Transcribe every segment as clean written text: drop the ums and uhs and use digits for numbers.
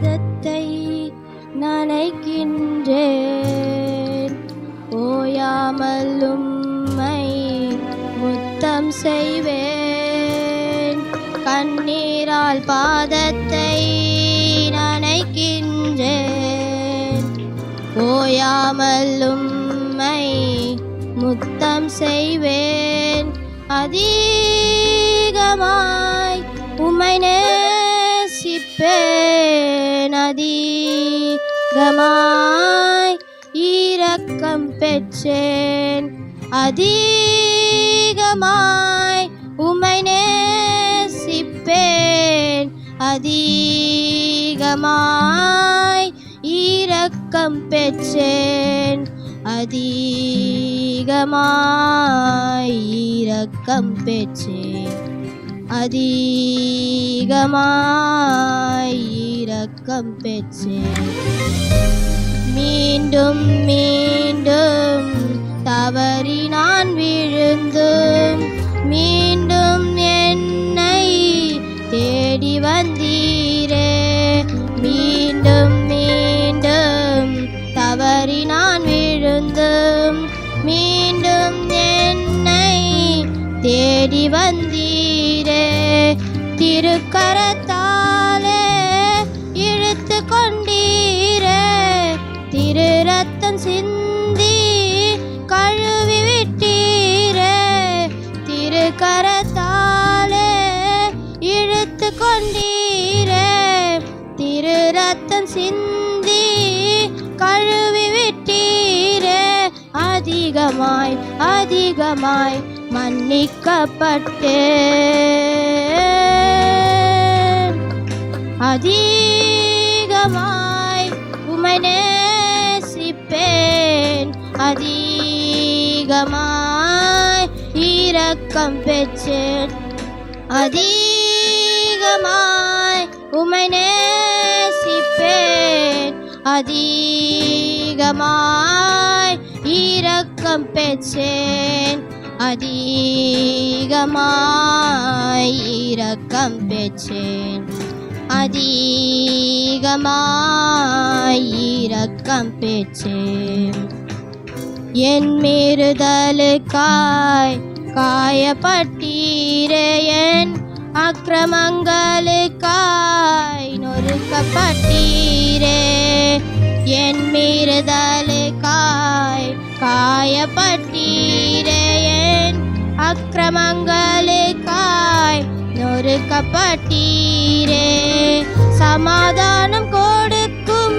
பாதத்தை நனைக்கின்றேன். ஓயாமல் உம்மை முத்தம் செய்வேன். கண்ணீரால் பாதத்தை நனைக்கின்றேன். ஓயாமல் உம்மை முத்தம் செய்வேன். அதிகமாய் உம்மை நேசிப்பேன். அதிகமாய் இரக்கம் பெற்றேன். அதிகமாய் உம்மை நேசிப்பேன். அதிகமாய் இரக்கம் பெற்றேன். அதிகமாய் இரக்கம் பெற்றேன். அதிகமாய் இரக்கம் பெற்றேன். மீண்டும் மீண்டும் தவறி நான் விழுந்தும் மீண்டும் என்னை தேடி வந்தீரே. மீண்டும் மீண்டும் தவறி நான் விழுந்தும் மீண்டும் என்னை தேடி வந்தீரே. திருக்கரத்தாலே இழுத்து கொண்டீரே. திரு ரத்தம் சிந்தி கழுவி விட்டீரே. திருக்கரத்தாலே இழுத்து கொண்டீரே. திரு ரத்தம் சிந்தி கழுவி விட்டீரே. அதிகமாய் அதிகமாய் மன்னிக்கப்பட்டேன். அதிகமாய் உம்மை நேசிப்பேன். அதிகமாய் இரக்கம் பெற்றேன். அதிகமாய் உம்மை நேசிப்பேன். அதிகமாய் இரக்கம் பெற்றேன். அதிகமாய் இரக்கம் பெற்றேன். அதிகமாய் இரக்கம் பெற்றேன். என் மீறுதலுக்காய் காயப்பட்டீரே. என் அக்கிரமங்களுக்காய் நொறுக்கப்பட்டீரே. என் மீறுதலுக்காய் காயப்பட்டீரே. என் அக்கிரமங்களுக்காய் நொறுக்கப்பட்டீரே. சமாதானம் கொடுக்கும்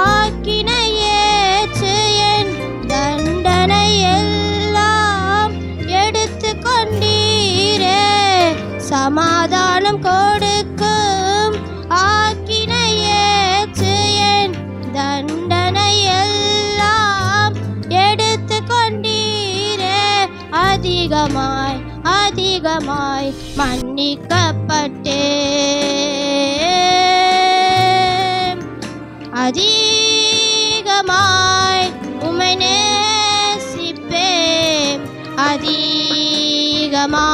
ஆக்கினையேற்று என் தண்டனை எல்லாம் எடுத்து கொண்டீரே. சமாதானம் கொடுக்கும் ஆக்கினையேற்று என் தண்டனை எல்லாம் எடுத்து கொண்டீரே. அதிகமாய் அதிகமாய் மன்னிக்கப்பட்டேன். அதிகமாய் உம்மை நேசிப்பேன். அதிகமாய்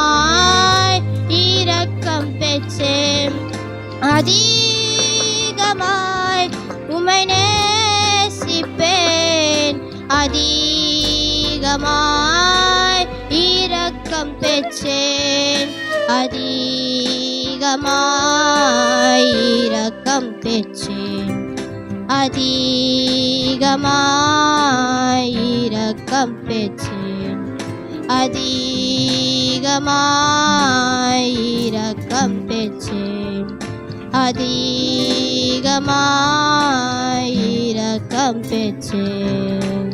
இரக்கம் பெற்றேன். அதிகமாய் உம்மை நேசிப்பேன். அதிகமாய் இரக்கம் பெற்றேன். அதிகமாய் இரக்கம் பெற்றேன். அதிகமாய் இரக்கம் பெற்றேன். அதிகமாய் இரக்கம் பெற்றேன். அதிகமாய் இரக்கம் பெற்றேன்.